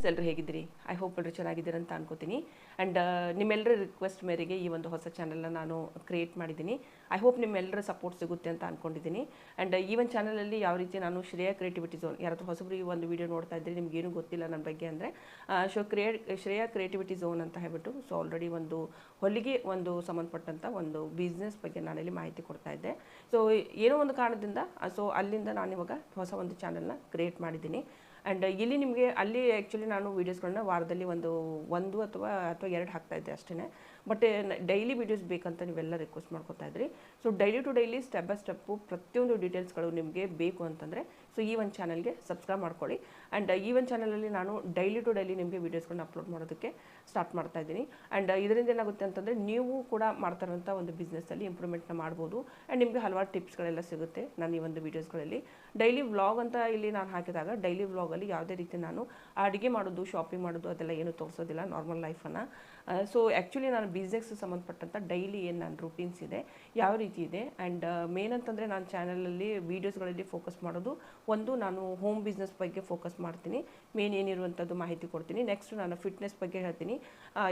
ಎಲ್ಲರೂ ಹೇಗಿದ್ದೀರಿ? I hope ಎಲ್ಲರೂ ಚೆನ್ನಾಗಿದ್ದೀರಿ ಅಂತ ಅನ್ಕೋತೀನಿ. ಆ್ಯಂಡ್ ನಿಮ್ಮೆಲ್ಲರ ರಿಕ್ವೆಸ್ಟ್ ಮೇರೆಗೆ ಈ ಒಂದು ಹೊಸ ಚಾನಲ್ನ ನಾನು ಕ್ರಿಯೇಟ್ ಮಾಡಿದ್ದೀನಿ. ಐ ಹೋಪ್ ನಿಮ್ಮೆಲ್ಲರ ಸಪೋರ್ಟ್ ಸಿಗುತ್ತೆ ಅಂತ ಅಂದ್ಕೊಂಡಿದ್ದೀನಿ. ಆ್ಯಂಡ್ ಈ ಒಂದು ಚಾನಲಲ್ಲಿ ಯಾವ ರೀತಿ ನಾನು ಶ್ರೇಯಾ ಕ್ರಿಯೇಟಿವಿಟಿ ಝೋನ್, ಯಾರಾದರೂ ಹೊಸಬರು ಈ ಒಂದು ವಿಡಿಯೋ ನೋಡ್ತಾ ಇದ್ದರೆ ನಿಮಗೇನು ಗೊತ್ತಿಲ್ಲ ನನ್ನ ಬಗ್ಗೆ ಅಂದರೆ, ಶ್ರೇಯಾ ಕ್ರಿಯೇಟಿವಿಟಿ ಝೋನ್ ಅಂತ ಹೇಳ್ಬಿಟ್ಟು ಸೊ ಆಲ್ರೆಡಿ ಒಂದು ಹೊಲಿಗೆ ಒಂದು ಸಂಬಂಧಪಟ್ಟಂಥ ಒಂದು ಬಿಸ್ನೆಸ್ ಬಗ್ಗೆ ನಾನಿಲ್ಲಿ ಮಾಹಿತಿ ಕೊಡ್ತಾ ಇದ್ದೆ. ಸೊ ಏನೋ ಒಂದು ಕಾರಣದಿಂದ ಸೊ ಅಲ್ಲಿಂದ ನಾನಿವಾಗ ಹೊಸ ಒಂದು ಚಾನಲ್ನ ಕ್ರಿಯೇಟ್ ಮಾಡಿದ್ದೀನಿ. ಆ್ಯಂಡ್ ಇಲ್ಲಿ ನಿಮಗೆ ಅಲ್ಲಿ ಆ್ಯಕ್ಚುಲಿ ನಾನು ವೀಡಿಯೋಸ್ಗಳನ್ನ ವಾರದಲ್ಲಿ ಒಂದು ಅಥವಾ ಎರಡು ಹಾಕ್ತಾಯಿದ್ದೆ ಅಷ್ಟೇ. ಬಟ್ ಡೈಲಿ ವೀಡಿಯೋಸ್ ಬೇಕಂತ ನೀವೆಲ್ಲ ರಿಕ್ವೆಸ್ಟ್ ಮಾಡ್ಕೊತಾ ಇದ್ರಿ. So daily to daily step by step ಪ್ರತಿಯೊಂದು ಡೀಟೇಲ್ಸ್ಗಳು ನಿಮಗೆ ಬೇಕು ಅಂತಂದರೆ ಸೊ ಈ ಒಂದು ಚಾನಲ್ಗೆ ಸಬ್ಸ್ಕ್ರೈಬ್ ಮಾಡ್ಕೊಳ್ಳಿ. ಆ್ಯಂಡ್ ಈ ಒಂದು ಚಾನಲಲ್ಲಿ ನಾನು ಡೈಲಿ ಟು ಡೈಲಿ ನಿಮಗೆ ವೀಡಿಯೋಸ್ಗಳನ್ನ ಅಪ್ಲೋಡ್ ಮಾಡೋದಕ್ಕೆ ಸ್ಟಾರ್ಟ್ ಮಾಡ್ತಾ ಇದ್ದೀನಿ. ಆ್ಯಂಡ್ ಇದರಿಂದ ಏನಾಗುತ್ತೆ ಅಂತಂದರೆ ನೀವು ಕೂಡ ಮಾಡ್ತಾ ಇರೋಂಥ ಒಂದು ಬಿಸ್ನೆಸ್ಸಲ್ಲಿ ಇಂಪ್ರೂವ್ಮೆಂಟ್ನ ಮಾಡ್ಬೋದು. ಆ್ಯಂಡ್ ನಿಮಗೆ ಹಲವಾರು ಟಿಪ್ಸ್ಗಳೆಲ್ಲ ಸಿಗುತ್ತೆ ನಾನು ಈ ಒಂದು ವೀಡಿಯೋಸ್ಗಳಲ್ಲಿ. ಡೈಲಿ ವ್ಲಾಗ್ ಅಂತ ಇಲ್ಲಿ ನಾನು ಹಾಕಿದಾಗ ಡೈಲಿ ವ್ಲಾಗಲ್ಲಿ ಯಾವುದೇ ರೀತಿ ನಾನು ಅಡುಗೆ ಮಾಡೋದು, ಶಾಪಿಂಗ್ ಮಾಡೋದು ಅದೆಲ್ಲ ಏನು ತೋರಿಸೋದಿಲ್ಲ, ನಾರ್ಮಲ್ ಲೈಫನ್ನು. ಸೊ ಆ್ಯಕ್ಚುಲಿ ನಾನು ಬಿಸ್ನೆಸ್ ಸಂಬಂಧಪಟ್ಟಂಥ ಡೈಲಿ ಏನು ನನ್ನ ರೂಟೀನ್ಸ್ ಇದೆ, ಯಾವ ರೀತಿ ಇದೆ. ಆ್ಯಂಡ್ ಮೇನ್ ಅಂತಂದರೆ ನಾನು ಚಾನಲಲ್ಲಿ ವೀಡಿಯೋಸ್ಗಳಲ್ಲಿ ಫೋಕಸ್ ಮಾಡೋದು ಒಂದು, ನಾನು ಹೋಮ್ ಬಿಸ್ನೆಸ್ ಬಗ್ಗೆ ಫೋಕಸ್ ಮಾಡ್ತೀನಿ, ಮೇನ್ ಏನಿರುವಂಥದ್ದು ಮಾಹಿತಿ ಕೊಡ್ತೀನಿ. ನೆಕ್ಸ್ಟ್ ನಾನು ಫಿಟ್ನೆಸ್ ಬಗ್ಗೆ ಹೇಳ್ತೀನಿ,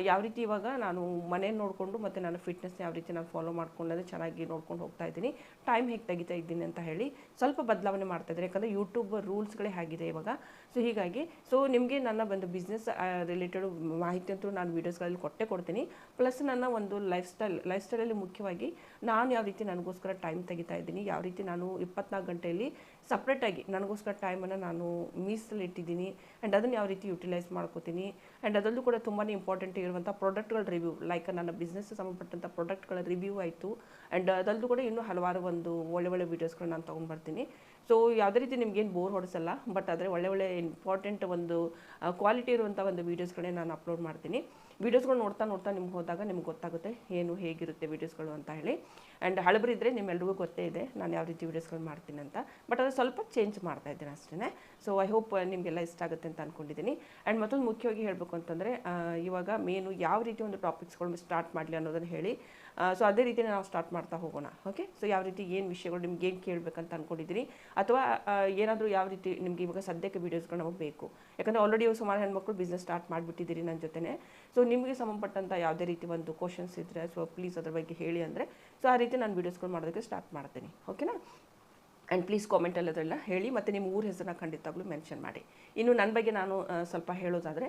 ಯಾವ ರೀತಿ ಇವಾಗ ನಾನು ಮನೆ ನೋಡಿಕೊಂಡು ಮತ್ತು ನಾನು ಫಿಟ್ನೆಸ್ನ ಯಾವ ರೀತಿ ನಾನು ಫಾಲೋ ಮಾಡ್ಕೊಂಡ್ರೆ ಚೆನ್ನಾಗಿ ನೋಡ್ಕೊಂಡು ಹೋಗ್ತಾ ಇದ್ದೀನಿ, ಟೈಮ್ ಹೇಗೆ ತೆಗಿತಾ ಇದ್ದೀನಿ ಅಂತ ಹೇಳಿ ಸ್ವಲ್ಪ ಬದಲಾವಣೆ ಮಾಡ್ತಾ ಇದ್ದೀನಿ. ಯಾಕಂದರೆ ಯೂಟ್ಯೂಬ್ ರೂಲ್ಸ್ಗಳೇ ಆಗಿದೆ ಇವಾಗ. ಸೊ ಹೀಗಾಗಿ ಸೊ ನಿಮಗೆ ನನ್ನ ಒಂದು ಬಿಸ್ನೆಸ್ ರಿಲೇಟೆಡ್ ಮಾಹಿತಿ ಅಂತೂ ನಾನು ವೀಡಿಯೋಸ್ಗಳಲ್ಲಿ ಕೊಡ್ತೀನಿ. ಪ್ಲಸ್ ನನ್ನ ಒಂದು ಲೈಫ್ಸ್ಟೈಲಲ್ಲಿ ಮುಖ್ಯವಾಗಿ ನಾನು ಯಾವ ರೀತಿ ನನಗೋಸ್ಕರ ಟೈಮ್ ತೆಗಿತಾ ಇದ್ದೀನಿ, ಯಾವ ರೀತಿ ನಾನು 24 ಗಂಟೆಯಲ್ಲಿ ಸಪ್ರೇಟಾಗಿ ನನಗೋಸ್ಕರ ಟೈಮನ್ನು ನಾನು ಮೀಸಲಿಟ್ಟಿದ್ದೀನಿ. ಆ್ಯಂಡ್ ಅದನ್ನು ಯಾವ ರೀತಿ ಯುಟಿಲೈಸ್ ಮಾಡ್ಕೋತೀನಿ. ಆ್ಯಂಡ್ ಅದರಲ್ಲೂ ಕೂಡ ತುಂಬಾ ಇಂಪಾರ್ಟೆಂಟ್ ಇರುವಂಥ ಪ್ರಾಡಕ್ಟ್ಗಳ ರಿವ್ಯೂ, ಲೈಕ್ ನನ್ನ ಬಿಸ್ನೆಸ್ ಸಂಬಂಧಪಟ್ಟಂಥ ಪ್ರಾಡಕ್ಟ್ಗಳ ರಿವ್ಯೂ ಆಯಿತು. ಆ್ಯಂಡ್ ಅದರಲ್ಲೂ ಕೂಡ ಇನ್ನೂ ಹಲವಾರು ಒಂದು ಒಳ್ಳೆ ವೀಡಿಯೋಸ್ಗಳನ್ನ ನಾನು ತೊಗೊಂಡ್ಬರ್ತೀನಿ. ಸೊ ಯಾವುದೇ ರೀತಿ ನಿಮ್ಗೇನು ಬೋರ್ ಹೊಡಿಸಲ್ಲ, ಬಟ್ ಆದರೆ ಒಳ್ಳೆ ಇಂಪಾರ್ಟೆಂಟ್ ಒಂದು ಕ್ವಾಲಿಟಿ ಇರುವಂಥ ಒಂದು ವೀಡಿಯೋಸ್ಗಳನ್ನೇ ನಾನು ಅಪ್ಲೋಡ್ ಮಾಡ್ತೀನಿ. ವೀಡಿಯೋಸ್ಗಳು ನೋಡ್ತಾ ನಿಮ್ಗೆ ಹೋದಾಗ ನಿಮ್ಗೆ ಗೊತ್ತಾಗುತ್ತೆ ಏನು ಹೇಗಿರುತ್ತೆ ವೀಡಿಯೋಸ್ಗಳು ಅಂತ ಹೇಳಿ. ಆ್ಯಂಡ್ ಹಳಬರಿದ್ದರೆ ನಿಮ್ಮೆಲ್ರಿಗೂ ಗೊತ್ತೇ ಇದೆ ನಾನು ಯಾವ ರೀತಿ ವೀಡಿಯೋಸ್ಗಳು ಮಾಡ್ತೀನಿ ಅಂತ. ಬಟ್ ಅದು ಸ್ವಲ್ಪ ಚೇಂಜ್ ಮಾಡ್ತಾ ಇದ್ದೀನಿ ಅಷ್ಟೇ. ಸೊ ಐ ಹೋಪ್ ನಿಮಗೆಲ್ಲ ಇಷ್ಟ ಆಗುತ್ತೆ ಅಂತ ಅಂದ್ಕೊಂಡಿದ್ದೀನಿ. ಆ್ಯಂಡ್ ಮತ್ತೊಂದು ಮುಖ್ಯವಾಗಿ ಹೇಳಬೇಕು ಅಂತಂದರೆ, ಇವಾಗ ಮೇನು ಯಾವ ರೀತಿ ಒಂದು ಟಾಪಿಕ್ಸ್ಗಳು ಸ್ಟಾರ್ಟ್ ಮಾಡಲಿ ಅನ್ನೋದನ್ನು ಹೇಳಿ. ಸೊ ಅದೇ ರೀತಿ ನಾವು ಸ್ಟಾರ್ಟ್ ಮಾಡ್ತಾ ಹೋಗೋಣ. ಓಕೆ, ಸೊ ಯಾವ ರೀತಿ ಏನು ವಿಷಯಗಳು ನಿಮ್ಗೆ ಏನು ಕೇಳಬೇಕಂತ ಅಂದ್ಕೊಂಡಿದ್ದೀನಿ, ಅಥವಾ ಏನಾದರೂ ಯಾವ ರೀತಿ ನಿಮಗೆ ಇವಾಗ ಸದ್ಯಕ್ಕೆ ವೀಡಿಯೋಸ್ಗಳು ನಮಗೆ ಬೇಕು. ಯಾಕಂದರೆ ಆಲ್ರೆಡಿ ಸುಮಾರು ಹೆಣ್ಮಕ್ಳು ಬಿಸ್ನೆಸ್ ಸ್ಟಾರ್ಟ್ ಮಾಡಿಬಿಟ್ಟಿದ್ದೀರಿ ನನ್ನ ಜೊತೆನೇ. ಸೊ ನಿಮಗೆ ಸಂಬಂಧಪಟ್ಟಂಥ ಯಾವುದೇ ರೀತಿ ಒಂದು ಕ್ವಶನ್ಸ್ ಇದ್ದರೆ ಸೊ ಪ್ಲೀಸ್ ಅದ್ರ ಬಗ್ಗೆ ಹೇಳಿ ಅಂದರೆ ಸೊ ಆ ರೀತಿ ನಾನು ವೀಡಿಯೋಸ್ಗಳು ಮಾಡೋದಕ್ಕೆ ಸ್ಟಾರ್ಟ್ ಮಾಡ್ತೀನಿ. ಓಕೆನಾ? ಆ್ಯಂಡ್ ಪ್ಲೀಸ್ ಕಾಮೆಂಟ್ ಎಲ್ಲದೆಲ್ಲ ಹೇಳಿ, ಮತ್ತು ನಿಮ್ಮ ಊರ ಹೆಸರನ್ನ ಖಂಡಿತವಾಗ್ಲೂ ಮೆನ್ಷನ್ ಮಾಡಿ. ಇನ್ನು ನನ್ನ ಬಗ್ಗೆ ನಾನು ಸ್ವಲ್ಪ ಹೇಳೋದಾದರೆ,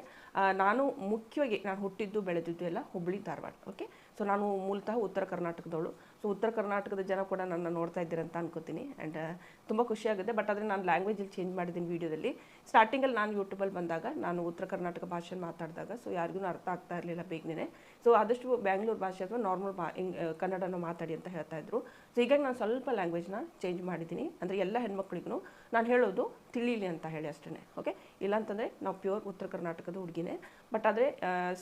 ನಾನು ಮುಖ್ಯವಾಗಿ ನಾನು ಹುಟ್ಟಿದ್ದು ಬೆಳೆದಿದ್ದು ಎಲ್ಲ ಹುಬ್ಬಳ್ಳಿ ಧಾರವಾಡ. ಓಕೆ, ಸೊ ನಾನು ಮೂಲತಃ ಉತ್ತರ ಕರ್ನಾಟಕದವಳು. ಸೊ ಉತ್ತರ ಕರ್ನಾಟಕದ ಜನ ಕೂಡ ನನ್ನ ನೋಡ್ತಾ ಇದ್ದೀರಂತ ಅನ್ಕೋತೀನಿ. ಆ್ಯಂಡ್ ತುಂಬ ಖುಷಿಯಾಗುತ್ತೆ. ಬಟ್ ಆದರೆ ನಾನು ಲ್ಯಾಂಗ್ವೇಜಲ್ಲಿ ಚೇಂಜ್ ಮಾಡಿದ್ದೀನಿ ವೀಡಿಯೋದಲ್ಲಿ. ಸ್ಟಾರ್ಟಿಂಗಲ್ಲಿ ನಾನು ಯೂಟ್ಯೂಬಲ್ಲಿ ಬಂದಾಗ ನಾನು ಉತ್ತರ ಕರ್ನಾಟಕ ಭಾಷೆಯಲ್ಲಿ ಮಾತಾಡಿದಾಗ ಸೊ ಯಾರಿಗೂ ಅರ್ಥ ಆಗ್ತಾ ಇರಲಿಲ್ಲ ಬೇಗನೆ. ಸೊ ಆದಷ್ಟು ಬ್ಯಾಂಗ್ಳೂರು ಭಾಷೆ ಅಥವಾ ನಾರ್ಮಲ್ ಕನ್ನಡನ ಮಾತಾಡಿ ಅಂತ ಹೇಳ್ತಾಯಿದ್ರು. ಸೊ ಹೀಗಾಗಿ ನಾನು ಸ್ವಲ್ಪ ಲ್ಯಾಂಗ್ವೇಜ್ನ ಚೇಂಜ್ ಮಾಡಿದ್ದೀನಿ. ಅಂದರೆ ಎಲ್ಲ ಹೆಣ್ಮಕ್ಳಿಗೂ ನಾನು ಹೇಳೋದು ತಿಳಿಲಿ ಅಂತ ಹೇಳಿ ಅಷ್ಟೇ. ಓಕೆ, ಇಲ್ಲಾಂತಂದರೆ ನಾವು ಪ್ಯೂರ್ ಉತ್ತರ ಕರ್ನಾಟಕದ ಹುಡುಗಿನೇ. ಬಟ್ ಆದರೆ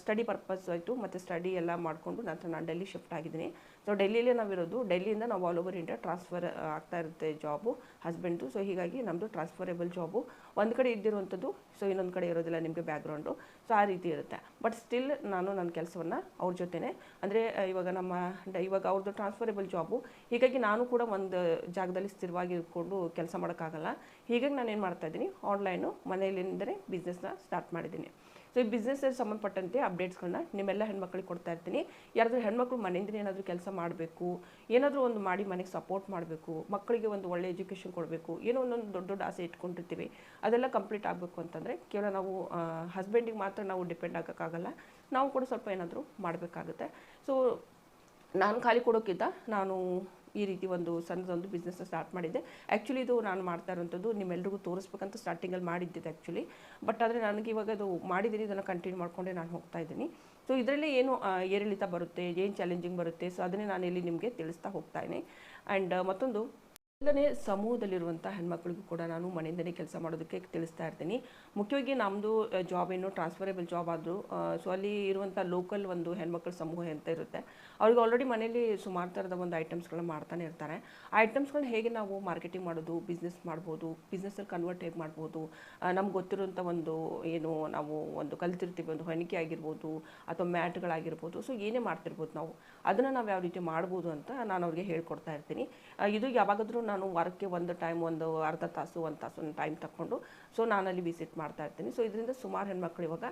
ಸ್ಟಡಿ ಪರ್ಪಸ್ ಆಯಿತು, ಮತ್ತು ಸ್ಟಡಿ ಎಲ್ಲ ಮಾಡಿಕೊಂಡು ನಂತರ ನಾನು ಡೆಲ್ಲಿ ಶಿಫ್ಟ್ ಆಗಿದ್ದೀನಿ. ಸೊ ಡೆಲ್ಲಿಯಲ್ಲೇ ನಾವಿರೋದು. ಡೆಲ್ಲಿಯಿಂದ ನಾವು ಆಲ್ ಓವರ್ ಇಂಡಿಯಾ ಟ್ರಾನ್ಸ್ಫರ್ ಆಗ್ತಾ ಇರುತ್ತೆ ಜಾಬು ಹಸ್ಬೆಂಡ್ದು. ಸೊ ಹೀಗಾಗಿ ನಮ್ಮದು ಟ್ರಾನ್ಸ್ಫರೇಬಲ್ ಜಾಬು. ಒಂದು ಕಡೆ ಇದ್ದಿರುವಂಥದ್ದು ಸೊ ಇನ್ನೊಂದು ಕಡೆ ಇರೋದಿಲ್ಲ ನಿಮಗೆ ಬ್ಯಾಕ್ಗ್ರೌಂಡು. ಸೊ ಆ ರೀತಿ ಇರುತ್ತೆ. ಬಟ್ ಸ್ಟಿಲ್ ನಾನು ನನ್ನ ಕೆಲಸವನ್ನು ಅವ್ರ ಜೊತೆನೇ, ಅಂದರೆ ಇವಾಗ ಅವ್ರದ್ದು ಟ್ರಾನ್ಸ್ಫರೇಬಲ್ ಜಾಬು. ಹೀಗಾಗಿ ನಾನು ಕೂಡ ಒಂದು ಜಾಗದಲ್ಲಿ ಸ್ಥಿರವಾಗಿ ಇಟ್ಕೊಂಡು ಕೆಲಸ ಮಾಡೋಕ್ಕಾಗಲ್ಲ. ಹೀಗಾಗಿ ನಾನು ಏನು ಮಾಡ್ತಾಯಿದ್ದೀನಿ, ಆನ್ಲೈನು ಮನೆಯಲ್ಲಿಂದಲೇ ಬಿಸ್ನೆಸ್ನ ಸ್ಟಾರ್ಟ್ ಮಾಡಿದ್ದೀನಿ. ಸೊ ಈ ಬಿಸ್ನೆಸ್ಸಲ್ಲಿ ಸಂಬಂಧಪಟ್ಟಂತೆ ಅಪ್ಡೇಟ್ಸ್ಗಳನ್ನ ನಿಮ್ಮೆಲ್ಲ ಹೆಣ್ಮಕ್ಳಿಗೆ ಕೊಡ್ತಾ ಇರ್ತೀನಿ. ಯಾರಾದರೂ ಹೆಣ್ಮಕ್ಳು ಮನೆಯಿಂದ ಏನಾದರೂ ಕೆಲಸ ಮಾಡಬೇಕು, ಏನಾದರೂ ಒಂದು ಮಾಡಿ ಮನೆಗೆ ಸಪೋರ್ಟ್ ಮಾಡಬೇಕು, ಮಕ್ಕಳಿಗೆ ಒಂದು ಒಳ್ಳೆ ಎಜುಕೇಷನ್ ಕೊಡಬೇಕು, ಏನೋ ಒಂದೊಂದು ದೊಡ್ಡ ಆಸೆ ಇಟ್ಕೊಂಡಿರ್ತೀವಿ, ಅದೆಲ್ಲ ಕಂಪ್ಲೀಟ್ ಆಗಬೇಕು ಅಂತಂದರೆ ಕೇವಲ ನಾವು ಹಸ್ಬೆಂಡಿಗೆ ಮಾತ್ರ ನಾವು ಡಿಪೆಂಡ್ ಆಗೋಕ್ಕಾಗಲ್ಲ. ನಾವು ಕೂಡ ಸ್ವಲ್ಪ ಏನಾದರೂ ಮಾಡಬೇಕಾಗುತ್ತೆ. ಸೊ ನಾನು ಖಾಲಿ ಕೊಡೋಕ್ಕಿಂತ ನಾನು ಈ ರೀತಿ ಒಂದು ಸಣ್ಣದೊಂದು ಬಿಸ್ನೆಸ್ನ ಸ್ಟಾರ್ಟ್ ಮಾಡಿದ್ದೆ. ಆ್ಯಕ್ಚುಲಿ ಇದು ನಾನು ಮಾಡ್ತಾ ಇರೋಂಥದ್ದು ನಿಮ್ಮೆಲ್ರಿಗೂ ತೋರಿಸ್ಬೇಕಂತ ಸ್ಟಾರ್ಟಿಂಗಲ್ಲಿ ಮಾಡಿದ್ದಿದ್ದು ಆ್ಯಕ್ಚುಲಿ. ಬಟ್ ಆದರೆ ನನಗೆ ಇವಾಗ ಅದು ಮಾಡಿದ್ದೀನಿ, ಇದನ್ನು ಕಂಟಿನ್ಯೂ ಮಾಡಿಕೊಂಡೇ ನಾನು ಹೋಗ್ತಾ ಇದ್ದೀನಿ. ಸೊ ಇದರಲ್ಲಿ ಏನು ಏರಿಳಿತ ಬರುತ್ತೆ, ಏನು ಚಾಲೆಂಜಿಂಗ್ ಬರುತ್ತೆ, ಸೊ ಅದನ್ನೇ ನಾನು ಇಲ್ಲಿ ನಿಮಗೆ ತಿಳಿಸ್ತಾ ಹೋಗ್ತಾಯಿದ್ದೀನಿ. ಆ್ಯಂಡ್ ಮತ್ತೊಂದು ಎಲ್ಲನೇ ಸಮೂಹದಲ್ಲಿರುವಂಥ ಹೆಣ್ಮಕ್ಳಿಗೂ ಕೂಡ ನಾನು ಮನೆಯಿಂದಲೇ ಕೆಲಸ ಮಾಡೋದಕ್ಕೆ ತಿಳಿಸ್ತಾ ಇರ್ತೀನಿ. ಮುಖ್ಯವಾಗಿ ನಮ್ಮದು ಜಾಬ್ ಏನು ಟ್ರಾನ್ಸ್ಫರೇಬಲ್ ಜಾಬ್ ಆದರೂ ಸೊ ಅಲ್ಲಿ ಇರುವಂಥ ಲೋಕಲ್ ಒಂದು ಹೆಣ್ಮಕ್ಳ ಸಮೂಹ ಅಂತ ಇರುತ್ತೆ. ಅವ್ರಿಗೆ ಆಲ್ರೆಡಿ ಮನೇಲಿ ಸುಮಾರು ಥರದ ಒಂದು ಐಟಮ್ಸ್ಗಳನ್ನ ಮಾಡ್ತಾನೆ ಇರ್ತಾರೆ. ಆ ಐಟಮ್ಸ್ಗಳನ್ನ ಹೇಗೆ ನಾವು ಮಾರ್ಕೆಟಿಂಗ್ ಮಾಡೋದು, ಬಿಸ್ನೆಸ್ ಮಾಡ್ಬೋದು, ಬಿಸ್ನೆಸ್ಸಲ್ಲಿ ಕನ್ವರ್ಟ್ ಹೇಗೆ ಮಾಡ್ಬೋದು, ನಮ್ಗೆ ಗೊತ್ತಿರೋಂಥ ಒಂದು ಏನು ನಾವು ಒಂದು ಕಲ್ತಿರ್ತೀವಿ, ಒಂದು ಹೊಣಿಕೆ ಆಗಿರ್ಬೋದು ಅಥವಾ ಮ್ಯಾಟ್ಗಳಾಗಿರ್ಬೋದು, ಸೊ ಏನೇ ಮಾಡ್ತಿರ್ಬೋದು ನಾವು ಅದನ್ನು ನಾವು ಯಾವ ರೀತಿ ಮಾಡ್ಬೋದು ಅಂತ ನಾನು ಅವ್ರಿಗೆ ಹೇಳ್ಕೊಡ್ತಾ ಇರ್ತೀನಿ. ಇದು ಯಾವಾಗಾದರೂ ನಾನು ವಾರಕ್ಕೆ ಒಂದು ಟೈಮ್ ಒಂದು ಅರ್ಧ ತಾಸು ಒಂದು ತಾಸು ಟೈಮ್ ತಗೊಂಡು ಸೊ ನಾನಲ್ಲಿ ವಿಸಿಟ್ ಮಾಡ್ತಾ ಇರ್ತೀನಿ. ಸೊ ಇದರಿಂದ ಸುಮಾರು ಹೆಣ್ಮಕ್ಳು ಇವಾಗ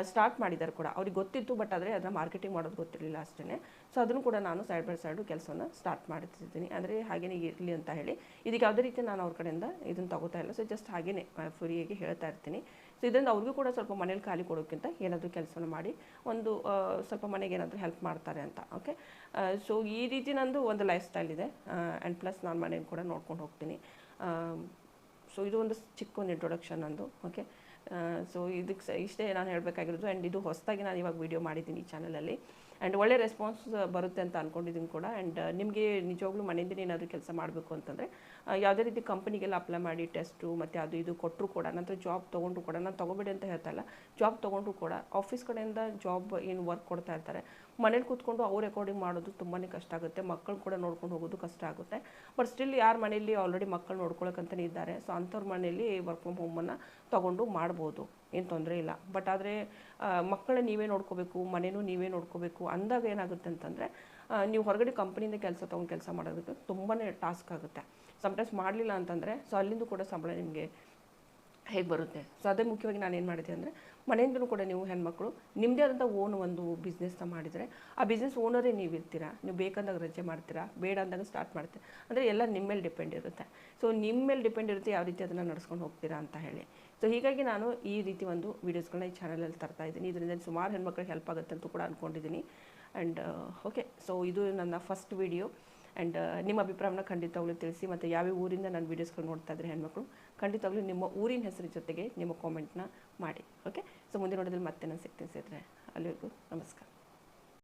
ಸ್ಟಾರ್ಟ್ ಮಾಡಿದ್ದಾರೆ ಕೂಡ. ಅವ್ರಿಗೆ ಗೊತ್ತಿತ್ತು, ಬಟ್ ಆದರೆ ಅದನ್ನ ಮಾರ್ಕೆಟಿಂಗ್ ಮಾಡೋದು ಗೊತ್ತಿರಲಿಲ್ಲ ಅಷ್ಟೇ. ಸೊ ಅದನ್ನು ಕೂಡ ನಾನು ಸೈಡ್ ಬೈ ಸೈಡು ಕೆಲಸವನ್ನು ಸ್ಟಾರ್ಟ್ ಮಾಡ್ತಿದ್ದೀನಿ. ಅಂದರೆ ಹಾಗೇನೇ ಇರಲಿ ಅಂತ ಹೇಳಿ ಇದಕ್ಕೆ ಯಾವುದೇ ರೀತಿ ನಾನು ಅವ್ರ ಕಡೆಯಿಂದ ಇದನ್ನು ತಗೋತಾ ಇಲ್ಲ. ಸೊ ಜಸ್ಟ್ ಹಾಗೇ ಫ್ರೀಯಾಗಿ ಹೇಳ್ತಾ ಇರ್ತೀನಿ. ಸೊ ಇದರಿಂದ ಅವ್ರಿಗೂ ಕೂಡ ಸ್ವಲ್ಪ ಮನೇಲಿ ಖಾಲಿ ಕೊಡೋಕ್ಕಿಂತ ಏನಾದರೂ ಕೆಲಸನ ಮಾಡಿ ಒಂದು ಸ್ವಲ್ಪ ಮನೆಗೆ ಏನಾದರೂ ಹೆಲ್ಪ್ ಮಾಡ್ತಾರೆ ಅಂತ. ಓಕೆ, ಸೊ ಈ ರೀತಿ ನಂದು ಒಂದು ಲೈಫ್ ಸ್ಟೈಲ್ ಇದೆ. ಆ್ಯಂಡ್ ಪ್ಲಸ್ ನಾನು ಮನೇಲಿ ಕೂಡ ನೋಡ್ಕೊಂಡು ಹೋಗ್ತೀನಿ. ಸೊ ಇದು ಒಂದು ಚಿಕ್ಕ ಒಂದು ಇಂಟ್ರೊಡಕ್ಷನ್ ನಂದು. ಓಕೆ, ಸೊ ಇದಕ್ಕೆ ಇಷ್ಟೇ ನಾನು ಹೇಳಬೇಕಾಗಿರೋದು. ಆ್ಯಂಡ್ ಇದು ಹೊಸದಾಗಿ ನಾನು ಇವಾಗ ವೀಡಿಯೋ ಮಾಡಿದ್ದೀನಿ ಈ ಚಾನಲಲ್ಲಿ. ಆ್ಯಂಡ್ ಒಳ್ಳೆ ರೆಸ್ಪಾನ್ಸ್ ಬರುತ್ತೆ ಅಂತ ಅಂದ್ಕೊಂಡಿದ್ದೀನಿ ಕೂಡ. ಆ್ಯಂಡ್ ನಿಮಗೆ ನಿಜವಾಗ್ಲೂ ಮನೆಯಿಂದನೇ ಏನಾದರೂ ಕೆಲಸ ಮಾಡಬೇಕು ಅಂತಂದರೆ ಯಾವುದೇ ರೀತಿ ಕಂಪನಿಗೆಲ್ಲ ಅಪ್ಲೈ ಮಾಡಿ ಟೆಸ್ಟು ಮತ್ತು ಅದು ಇದು ಕೊಟ್ಟರು ಕೂಡ, ನಂತರ ಜಾಬ್ ತೊಗೊಂಡ್ರು ಕೂಡ, ನಾನು ತೊಗೋಬೇಡಿ ಅಂತ ಹೇಳ್ತಾ ಇಲ್ಲ, ಜಾಬ್ ತೊಗೊಂಡ್ರು ಕೂಡ ಆಫೀಸ್ ಕಡೆಯಿಂದ ಜಾಬ್ ಏನು ವರ್ಕ್ ಕೊಡ್ತಾ ಇರ್ತಾರೆ, ಮನೇಲಿ ಕೂತ್ಕೊಂಡು ಅವ್ರ ರೆಕಾರ್ಡಿಂಗ್ ಮಾಡೋದು ತುಂಬಾ ಕಷ್ಟ ಆಗುತ್ತೆ. ಮಕ್ಕಳು ಕೂಡ ನೋಡ್ಕೊಂಡು ಹೋಗೋದು ಕಷ್ಟ ಆಗುತ್ತೆ. ಬಟ್ ಸ್ಟಿಲ್ ಯಾರ ಮನೆಯಲ್ಲಿ ಆಲ್ರೆಡಿ ಮಕ್ಕಳು ನೋಡ್ಕೊಳ್ಳೋಕ್ಕಂತಲೇ ಇದ್ದಾರೆ, ಸೊ ಅಂಥವ್ರ ಮನೆಯಲ್ಲಿ ವರ್ಕ್ ಫ್ರಮ್ ಹೋಮನ್ನು ತೊಗೊಂಡು ಮಾಡ್ಬೋದು, ಏನು ತೊಂದರೆ ಇಲ್ಲ. ಬಟ್ ಆದರೆ ಮಕ್ಕಳನ್ನ ನೀವೇ ನೋಡ್ಕೋಬೇಕು, ಮನೇನೂ ನೀವೇ ನೋಡ್ಕೋಬೇಕು ಅಂದಾಗ ಏನಾಗುತ್ತೆ ಅಂತಂದರೆ ನೀವು ಹೊರಗಡೆ ಕಂಪ್ನಿಯಿಂದ ಕೆಲಸ ಮಾಡೋದಕ್ಕೆ ತುಂಬಾ ಟಾಸ್ಕ್ ಆಗುತ್ತೆ. ಸಮ್ಟೈಮ್ಸ್ ಮಾಡಲಿಲ್ಲ ಅಂತಂದರೆ ಸೊ ಅಲ್ಲಿಂದ ಕೂಡ ಸಂಬಳ ನಿಮಗೆ ಹೇಗೆ ಬರುತ್ತೆ. ಸೊ ಅದೇ ಮುಖ್ಯವಾಗಿ ನಾನು ಏನು ಮಾಡಿದೆ ಅಂದರೆ ಮನೆಯಿಂದಲೂ ಕೂಡ ನೀವು ಹೆಣ್ಮಕ್ಳು ನಿಮ್ಮದೇ ಆದಂಥ ಓನ್ ಒಂದು ಬಿಸ್ನೆಸ್ನ ಮಾಡಿದರೆ ಆ ಬಿಸ್ನೆಸ್ ಓನರೇ ನೀವು ಇರ್ತೀರಾ. ನೀವು ಬೇಕಂದಾಗ ರಜೆ ಮಾಡ್ತೀರಾ, ಬೇಡ ಅಂದಾಗ ಸ್ಟಾರ್ಟ್ ಮಾಡ್ತೀರಾ. ಅಂದರೆ ಎಲ್ಲ ನಿಮ್ಮ ಮೇಲೆ ಡಿಪೆಂಡ್ ಇರುತ್ತೆ. ಸೊ ನಿಮ್ಮ ಮೇಲೆ ಡಿಪೆಂಡ್ ಇರುತ್ತೆ ಯಾವ ರೀತಿ ಅದನ್ನು ನಡೆಸ್ಕೊಂಡು ಹೋಗ್ತೀರಾ ಅಂತ ಹೇಳಿ. ಸೊ ಹೀಗಾಗಿ ನಾನು ಈ ರೀತಿ ಒಂದು ವೀಡಿಯೋಸ್ಗಳನ್ನ ಈ ಚಾನಲಲ್ಲಿ ತರ್ತಾ ಇದ್ದೀನಿ. ಇದರಿಂದ ಸುಮಾರು ಹೆಣ್ಮಕ್ಳಿಗೆ ಹೆಲ್ಪ್ ಆಗುತ್ತೆ ಅಂತ ಕೂಡ ಅಂದ್ಕೊಂಡಿದ್ದೀನಿ. ಆ್ಯಂಡ್ ಓಕೆ, ಸೊ ಇದು ನನ್ನ ಫಸ್ಟ್ ವೀಡಿಯೋ. ಆ್ಯಂಡ್ ನಿಮ್ಮ ಅಭಿಪ್ರಾಯನ ಖಂಡಿತವಾಗ್ಲೂ ತಿಳಿಸಿ. ಮತ್ತು ಯಾವ್ಯಾವ ಊರಿಂದ ನಾನು ವೀಡಿಯೋಸ್ಗಳು ನೋಡ್ತಾ ಇದ್ರೆ ಹೆಣ್ಮಕ್ಳು ಖಂಡಿತವಾಗ್ಲೂ ನಿಮ್ಮ ಊರಿನ ಹೆಸರು ಜೊತೆಗೆ ನಿಮ್ಮ ಕಾಮೆಂಟ್ನ ಮಾಡಿ. ಓಕೆ, ಸೊ ಮುಂದೆ ನೋಡೋದ್ರಲ್ಲಿ ಮತ್ತೆ ನಾನು ಸಿಗ್ತೀನಿ ಸೇರಿದ್ರೆ. ಅಲ್ಲಿವರೆಗೂ ನಮಸ್ಕಾರ.